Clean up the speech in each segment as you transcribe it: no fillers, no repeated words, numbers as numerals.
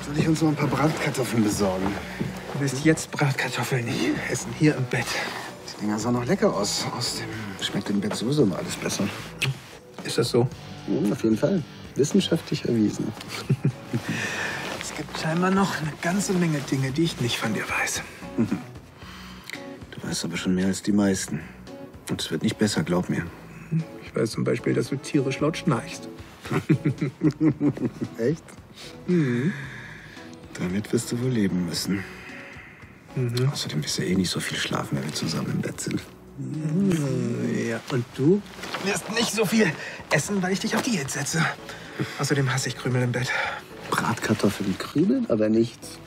Soll ich uns noch ein paar Bratkartoffeln besorgen? Du willst jetzt Bratkartoffeln essen, hier im Bett. Die Dinger sahen noch lecker aus. Außerdem schmeckt im Bett sowieso immer alles besser. Ist das so? Ja, auf jeden Fall. Wissenschaftlich erwiesen. Es gibt scheinbar noch eine ganze Menge Dinge, die ich nicht von dir weiß. Du weißt aber schon mehr als die meisten. Und es wird nicht besser, glaub mir. Ich weiß zum Beispiel, dass du tierisch laut schnarchst. Echt? Mhm. Damit wirst du wohl leben müssen. Außerdem wirst du eh nicht so viel schlafen, wenn wir zusammen im Bett sind. Ja, und du wirst nicht so viel essen, weil ich dich auf Diät setze. Außerdem hasse ich Krümel im Bett. Bratkartoffeln krümeln, aber nichts.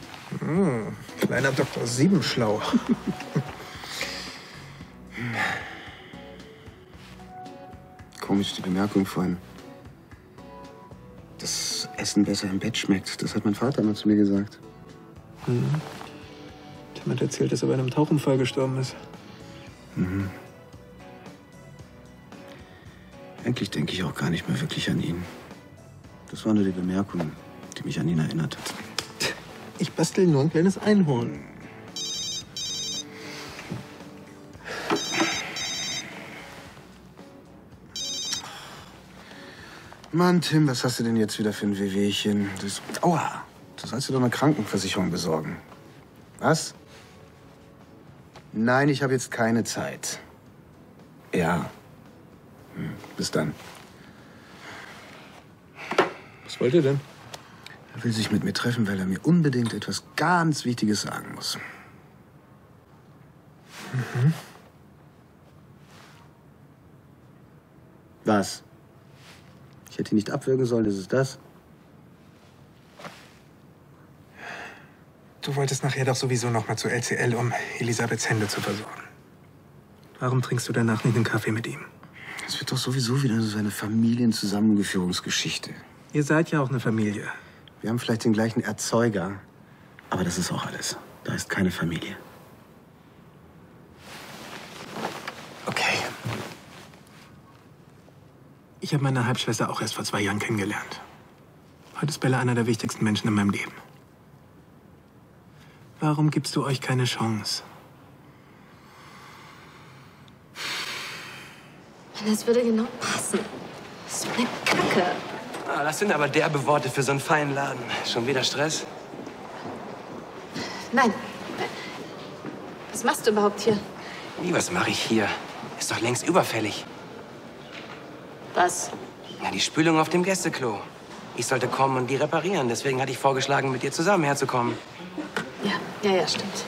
Kleiner Dr. Siebenschlau. Komisch, die Bemerkung vorhin. Dass Essen besser im Bett schmeckt, das hat mein Vater immer zu mir gesagt. Tim hat erzählt, dass er bei einem Tauchunfall gestorben ist. Eigentlich denke ich auch gar nicht mehr wirklich an ihn. Das war nur die Bemerkung, die mich an ihn erinnert hat. Ich bastel nur ein kleines Einhorn. Mann, Tim, was hast du denn jetzt wieder für ein Wehwehchen? Aua, du sollst dir doch eine Krankenversicherung besorgen. Was? Nein, ich habe jetzt keine Zeit. Ja. Bis dann. Was wollt ihr denn? Er will sich mit mir treffen, weil er mir unbedingt etwas ganz Wichtiges sagen muss. Was? Ich hätte ihn nicht abwürgen sollen, ist es das? Du wolltest nachher doch sowieso noch mal zu LCL, um Elisabeths Hände zu versorgen. Warum trinkst du danach nicht einen Kaffee mit ihm? Es wird doch sowieso wieder so eine Familienzusammenführungsgeschichte. Ihr seid ja auch eine Familie. Wir haben vielleicht den gleichen Erzeuger, aber das ist auch alles. Da ist keine Familie. Okay. Ich habe meine Halbschwester auch erst vor 2 Jahren kennengelernt. Heute ist Bella einer der wichtigsten Menschen in meinem Leben. Warum gibst du euch keine Chance? Das würde genau passen. So eine Kacke. Ah, das sind aber derbe Worte für so einen feinen Laden. Schon wieder Stress? Nein. Was machst du überhaupt hier? Wie, was mache ich hier? Ist doch längst überfällig. Was? Ja, die Spülung auf dem Gästeklo. Ich sollte kommen und die reparieren. Deswegen hatte ich vorgeschlagen, mit dir zusammen herzukommen. Ja, stimmt.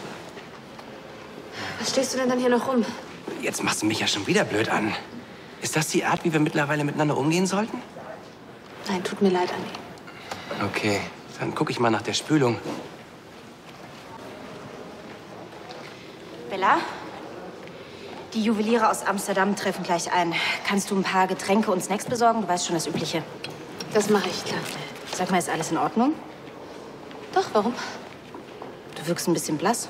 Was stehst du denn dann hier noch rum? Jetzt machst du mich ja schon wieder blöd an. Ist das die Art, wie wir mittlerweile miteinander umgehen sollten? Nein, tut mir leid, Anni. Okay, dann gucke ich mal nach der Spülung. Bella? Die Juweliere aus Amsterdam treffen gleich ein. Kannst du ein paar Getränke und Snacks besorgen? Du weißt schon, das Übliche. Das mache ich, klar. Sag mal, ist alles in Ordnung? Doch, warum? Du wirkst ein bisschen blass.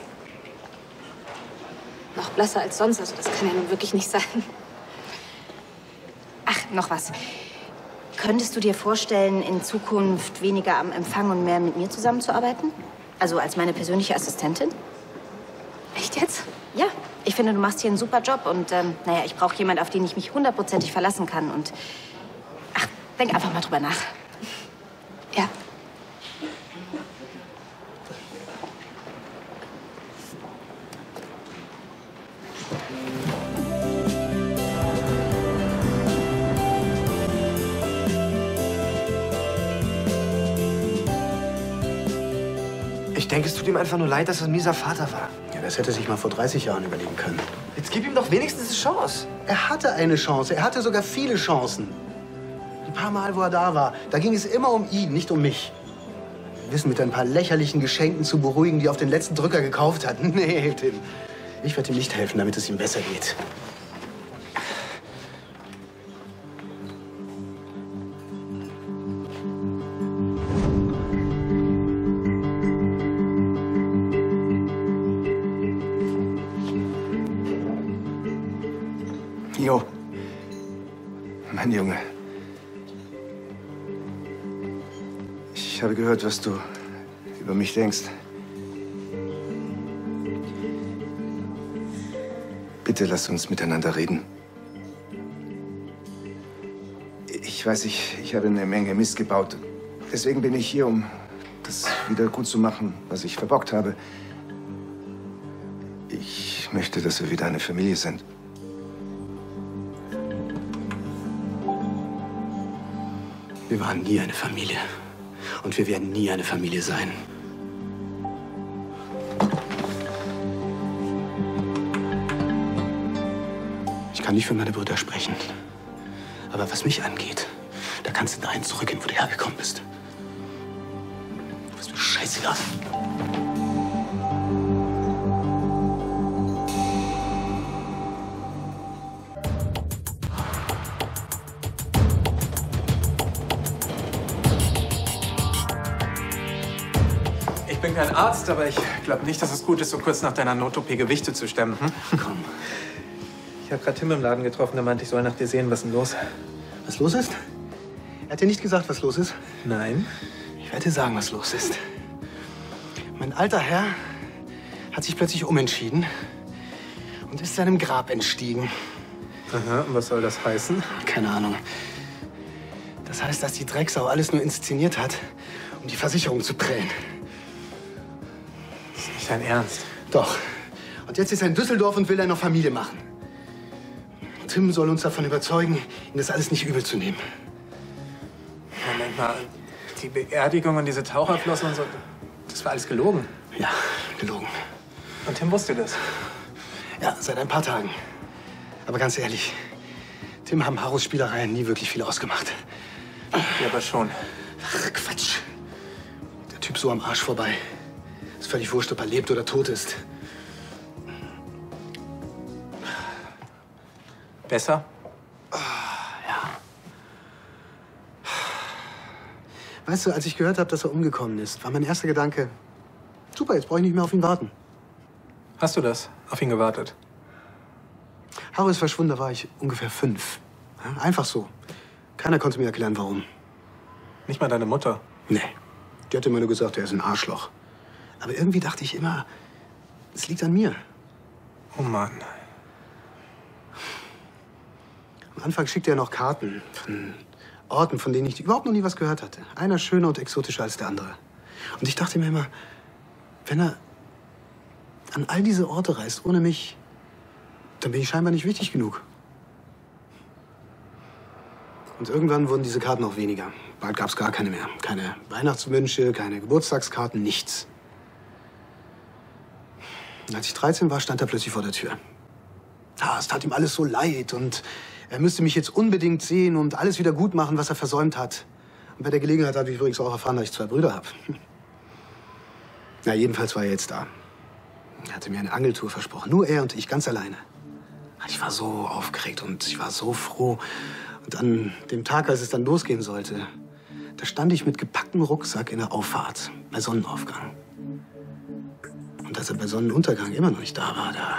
Noch blasser als sonst, also das kann ja nun wirklich nicht sein. Ach, noch was. Könntest du dir vorstellen, in Zukunft weniger am Empfang und mehr mit mir zusammenzuarbeiten? Also als meine persönliche Assistentin? Echt jetzt? Ja, ich finde, du machst hier einen super Job und naja, ich brauche jemanden, auf den ich mich 100%ig verlassen kann und ach, denk einfach mal drüber nach. Ja. Ich denke, es tut ihm einfach nur leid, dass er ein mieser Vater war. Ja, das hätte sich mal vor 30 Jahren überlegen können. Jetzt gib ihm doch wenigstens eine Chance. Er hatte eine Chance. Er hatte sogar viele Chancen. Die paar Mal, wo er da war, da ging es immer um ihn, nicht um mich. Wissen mit ein paar lächerlichen Geschenken zu beruhigen, die er auf den letzten Drücker gekauft hat. Nee, Tim. Ich werde ihm nicht helfen, damit es ihm besser geht. Jo, mein Junge. Ich habe gehört, was du über mich denkst. Bitte lass uns miteinander reden. Ich weiß, ich habe eine Menge Mist gebaut. Deswegen bin ich hier, um das wieder gut zu machen, was ich verbockt habe. Ich möchte, dass wir wieder eine Familie sind. Wir waren nie eine Familie. Und wir werden nie eine Familie sein. Ich kann nicht für meine Brüder sprechen. Aber was mich angeht, da kannst du dahin zurückgehen, wo du hergekommen bist. Was mir scheißegal. Ich bin kein Arzt, aber ich glaube nicht, dass es gut ist, so kurz nach deiner Not-OP Gewichte zu stemmen. Komm. Ich habe gerade Tim im Laden getroffen, der meinte, ich soll nach dir sehen. Was ist denn los? Was los ist? Er hat dir nicht gesagt, was los ist? Nein. Ich werde dir sagen, was los ist. Mein alter Herr hat sich plötzlich umentschieden und ist seinem Grab entstiegen. Aha, und was soll das heißen? Keine Ahnung. Das heißt, dass die Drecksau alles nur inszeniert hat, um die Versicherung zu prellen. Das ist nicht dein Ernst. Doch. Und jetzt ist er in Düsseldorf und will da noch Familie machen. Tim soll uns davon überzeugen, ihm das alles nicht übel zu nehmen. Moment mal, die Beerdigung und diese Taucherflossen und so, das war alles gelogen. Ja, gelogen. Und Tim wusste das? Ja, seit ein paar Tagen. Aber ganz ehrlich, Tim haben Harros Spielereien nie wirklich viel ausgemacht. Ja, aber schon. Ach, Quatsch. Der Typ so am Arsch vorbei. Ist völlig wurscht, ob er lebt oder tot ist. Besser? Ja. Weißt du, als ich gehört habe, dass er umgekommen ist, war mein erster Gedanke, super, jetzt brauche ich nicht mehr auf ihn warten. Hast du das? Auf ihn gewartet? Harro ist verschwunden, da war ich ungefähr 5. Ja, einfach so. Keiner konnte mir erklären, warum. Nicht mal deine Mutter? Nee. Die hat immer nur gesagt, er ist ein Arschloch. Aber irgendwie dachte ich immer, es liegt an mir. Oh Mann. Am Anfang schickte er noch Karten von Orten, von denen ich überhaupt noch nie was gehört hatte. Einer schöner und exotischer als der andere. Und ich dachte mir immer, wenn er an all diese Orte reist ohne mich, dann bin ich scheinbar nicht wichtig genug. Und irgendwann wurden diese Karten auch weniger. Bald gab es gar keine mehr. Keine Weihnachtswünsche, keine Geburtstagskarten, nichts. Und als ich 13 war, stand er plötzlich vor der Tür. Ja, es tat ihm alles so leid und er müsste mich jetzt unbedingt sehen und alles wieder gut machen, was er versäumt hat. Und bei der Gelegenheit habe ich übrigens auch erfahren, dass ich 2 Brüder habe. Na, jedenfalls war er jetzt da. Er hatte mir eine Angeltour versprochen. Nur er und ich, ganz alleine. Ich war so aufgeregt und ich war so froh. Und an dem Tag, als es dann losgehen sollte, da stand ich mit gepacktem Rucksack in der Auffahrt bei Sonnenaufgang. Und als er bei Sonnenuntergang immer noch nicht da war, da...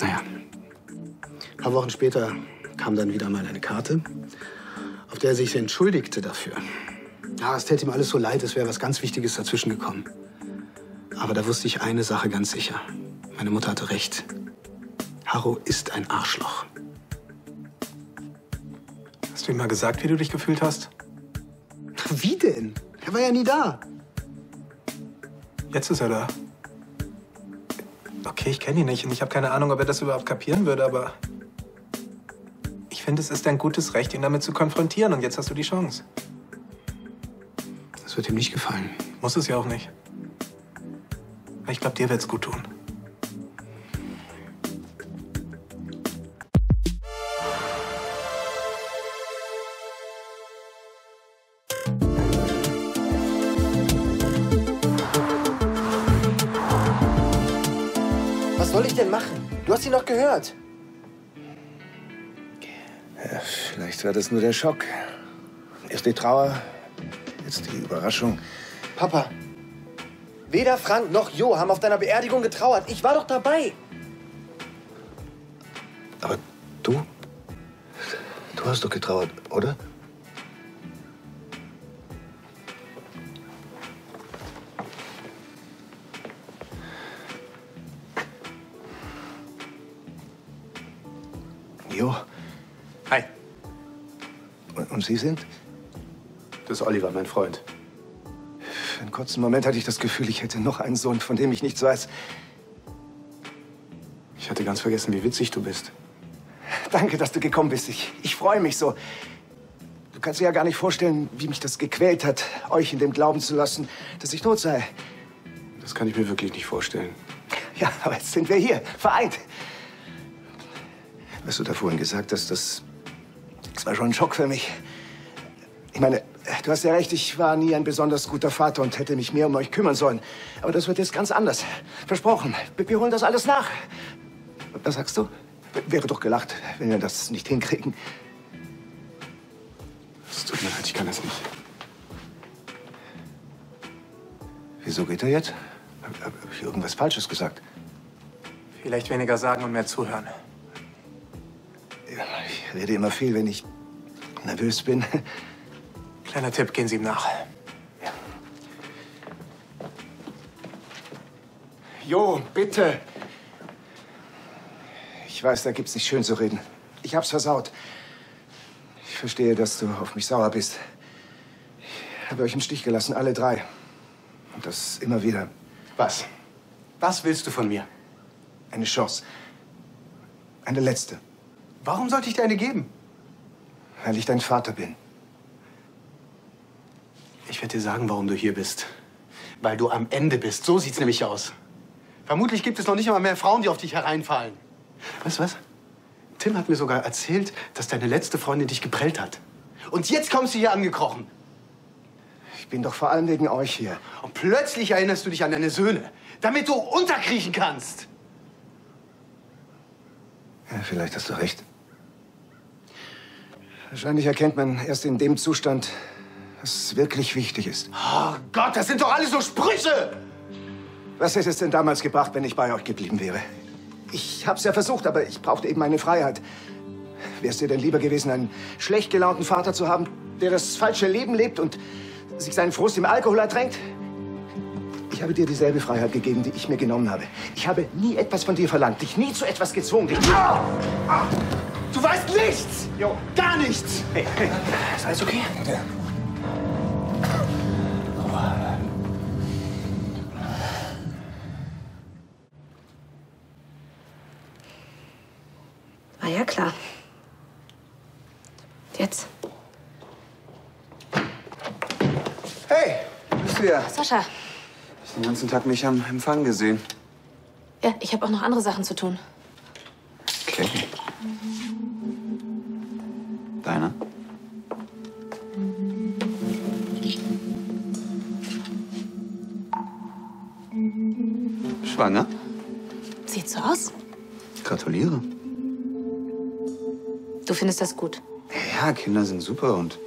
Naja, ein paar Wochen später kam dann wieder mal eine Karte, auf der er sich entschuldigte dafür. Ja, es täte ihm alles so leid, es wäre was ganz Wichtiges dazwischen gekommen. Aber da wusste ich eine Sache ganz sicher. Meine Mutter hatte recht. Harro ist ein Arschloch. Hast du ihm mal gesagt, wie du dich gefühlt hast? Wie denn? Er war ja nie da. Jetzt ist er da. Okay, ich kenne ihn nicht und ich habe keine Ahnung, ob er das überhaupt kapieren würde, aber ich finde, es ist dein gutes Recht, ihn damit zu konfrontieren und jetzt hast du die Chance. Das wird ihm nicht gefallen. Muss es ja auch nicht. Aber ich glaube, dir wird's gut tun. Was soll ich denn machen? Du hast ihn doch gehört. Ja, vielleicht war das nur der Schock. Erst die Trauer, jetzt die Überraschung. Papa, weder Frank noch Jo haben auf deiner Beerdigung getrauert. Ich war doch dabei. Aber du hast doch getrauert, oder? Jo. Hi. Und Sie sind? Das ist Oliver, mein Freund. Für einen kurzen Moment hatte ich das Gefühl, ich hätte noch einen Sohn, von dem ich nichts weiß. Ich hatte ganz vergessen, wie witzig du bist. Danke, dass du gekommen bist. Ich freue mich so. Du kannst dir ja gar nicht vorstellen, wie mich das gequält hat, euch in dem Glauben zu lassen, dass ich tot sei. Das kann ich mir wirklich nicht vorstellen. Ja, aber jetzt sind wir hier, vereint. Was du da vorhin gesagt hast, das war schon ein Schock für mich. Ich meine, du hast ja recht, ich war nie ein besonders guter Vater und hätte mich mehr um euch kümmern sollen. Aber das wird jetzt ganz anders. Versprochen. Wir holen das alles nach. Was sagst du? Wäre doch gelacht, wenn wir das nicht hinkriegen. Es tut mir leid, ich kann das nicht. Wieso geht er jetzt? Hab ich irgendwas Falsches gesagt? Vielleicht weniger sagen und mehr zuhören. Ich rede immer viel, wenn ich nervös bin. Kleiner Tipp, gehen Sie ihm nach. Ja. Jo, bitte. Ich weiß, da gibt's nicht schön zu reden. Ich hab's versaut. Ich verstehe, dass du auf mich sauer bist. Ich habe euch im Stich gelassen, alle drei. Und das immer wieder. Was? Was willst du von mir? Eine Chance. Eine letzte. Warum sollte ich dir eine geben? Weil ich dein Vater bin. Ich werde dir sagen, warum du hier bist. Weil du am Ende bist. So sieht's nämlich aus. Vermutlich gibt es noch nicht einmal mehr Frauen, die auf dich hereinfallen. Weißt du was? Tim hat mir sogar erzählt, dass deine letzte Freundin dich geprellt hat. Und jetzt kommst du hier angekrochen. Ich bin doch vor allem wegen euch hier. Und plötzlich erinnerst du dich an deine Söhne, damit du unterkriechen kannst. Ja, vielleicht hast du recht. Wahrscheinlich erkennt man erst in dem Zustand, was wirklich wichtig ist. Oh Gott, das sind doch alles so Sprüche! Was hätte es denn damals gebracht, wenn ich bei euch geblieben wäre? Ich hab's ja versucht, aber ich brauchte eben meine Freiheit. Wär's dir denn lieber gewesen, einen schlecht gelaunten Vater zu haben, der das falsche Leben lebt und sich seinen Frust im Alkohol ertränkt? Ich habe dir dieselbe Freiheit gegeben, die ich mir genommen habe. Ich habe nie etwas von dir verlangt, dich nie zu etwas gezwungen. Du weißt nichts! Jo. Gar nichts! Hey, ist alles okay? Ja. War ja klar. Jetzt. Hey, bist du ja? Sascha. Ich den ganzen Tag nicht am Empfang gesehen. Ja, ich habe auch noch andere Sachen zu tun. Okay. Deine? Schwanger? Sieht so aus. Gratuliere. Du findest das gut. Ja, Kinder sind super und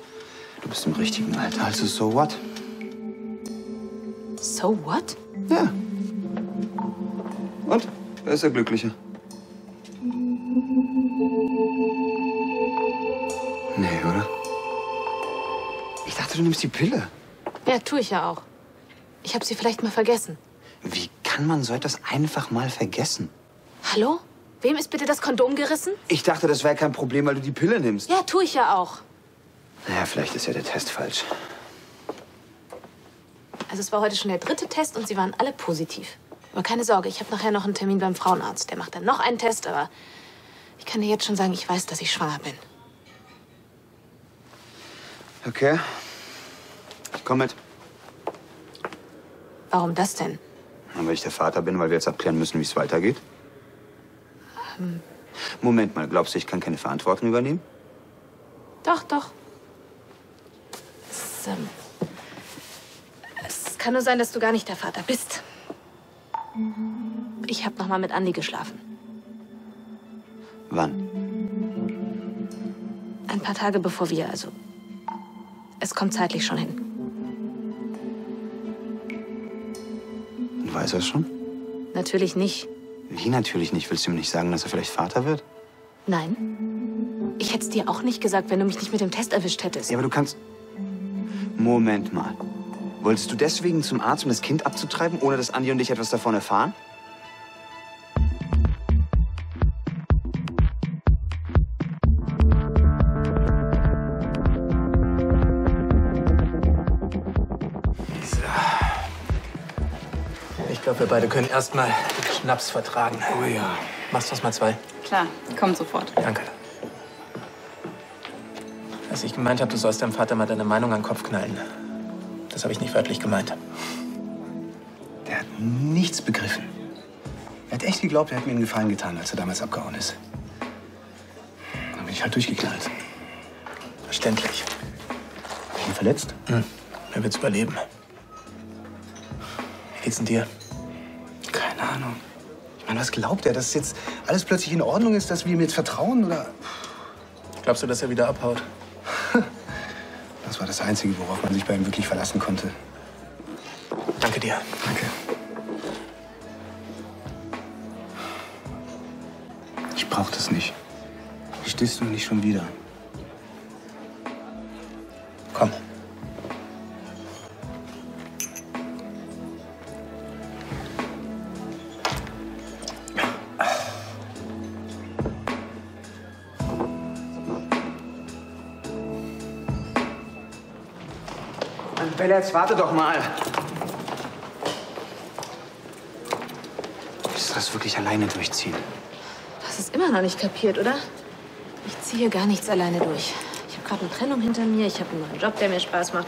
du bist im richtigen Alter. Also so what? So what? Ja. Und? Wer ist der Glückliche? Nee, oder? Ich dachte, du nimmst die Pille. Ja, tue ich ja auch. Ich habe sie vielleicht mal vergessen. Wie kann man so etwas einfach mal vergessen? Hallo? Wem ist bitte das Kondom gerissen? Ich dachte, das wäre kein Problem, weil du die Pille nimmst. Ja, tue ich ja auch. Naja, vielleicht ist ja der Test falsch. Also es war heute schon der 3. Test und sie waren alle positiv. Aber keine Sorge, ich habe nachher noch einen Termin beim Frauenarzt. Der macht dann noch einen Test, aber ich kann dir jetzt schon sagen, ich weiß, dass ich schwanger bin. Okay. Ich komm mit. Warum das denn? Na, weil ich der Vater bin, weil wir jetzt abklären müssen, wie es weitergeht. Moment mal, glaubst du, ich kann keine Verantwortung übernehmen? Doch, doch. Es kann nur sein, dass du gar nicht der Vater bist. Ich habe noch mal mit Andi geschlafen. Wann? Ein paar Tage bevor wir, also. Es kommt zeitlich schon hin. Und weiß er es schon? Natürlich nicht. Wie natürlich nicht? Willst du mir nicht sagen, dass er vielleicht Vater wird? Nein. Ich hätte es dir auch nicht gesagt, wenn du mich nicht mit dem Test erwischt hättest. Ja, aber du kannst... Moment mal. Wolltest du deswegen zum Arzt, um das Kind abzutreiben, ohne dass Andi und ich etwas davon erfahren? Ich glaube, wir beide können erstmal Schnaps vertragen. Oh ja. Machst du das mal 2? Klar, kommt sofort. Danke. Als ich gemeint habe, du sollst deinem Vater mal deine Meinung an den Kopf knallen, das habe ich nicht wörtlich gemeint. Der hat nichts begriffen. Er hat echt geglaubt, er hätte mir einen Gefallen getan, als er damals abgehauen ist. Dann bin ich halt durchgeknallt. Verständlich. Bin ich verletzt? Er wird's überleben. Wie geht's denn dir? Keine Ahnung. Ich meine, was glaubt er? Dass jetzt alles plötzlich in Ordnung ist, dass wir ihm jetzt vertrauen? Oder? Glaubst du, dass er wieder abhaut? Das war das Einzige, worauf man sich bei ihm wirklich verlassen konnte. Danke dir. Danke. Ich brauch das nicht. Verstehst du nicht schon wieder? Komm. Bella, jetzt warte doch mal. Willst du das wirklich alleine durchziehen? Du hast es immer noch nicht kapiert, oder? Ich ziehe gar nichts alleine durch. Ich habe gerade eine Trennung hinter mir, ich habe einen neuen Job, der mir Spaß macht.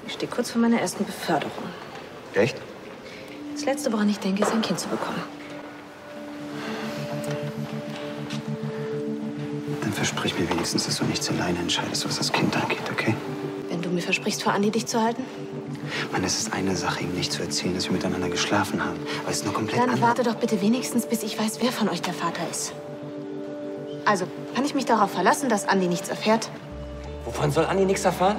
Ich stehe kurz vor meiner ersten Beförderung. Echt? Das Letzte, woran ich denke, ist, ein Kind zu bekommen. Dann versprich mir wenigstens, dass du nichts alleine entscheidest, was das Kind angeht, okay? Wenn du mir versprichst, vor Andi dich zu halten, Mann, es ist eine Sache, ihm nicht zu erzählen, dass wir miteinander geschlafen haben. Aber es ist nur komplett dann anders. warte doch bitte wenigstens, bis ich weiß, wer von euch der Vater ist. Also, kann ich mich darauf verlassen, dass Andi nichts erfährt? Wovon soll Andi nichts erfahren?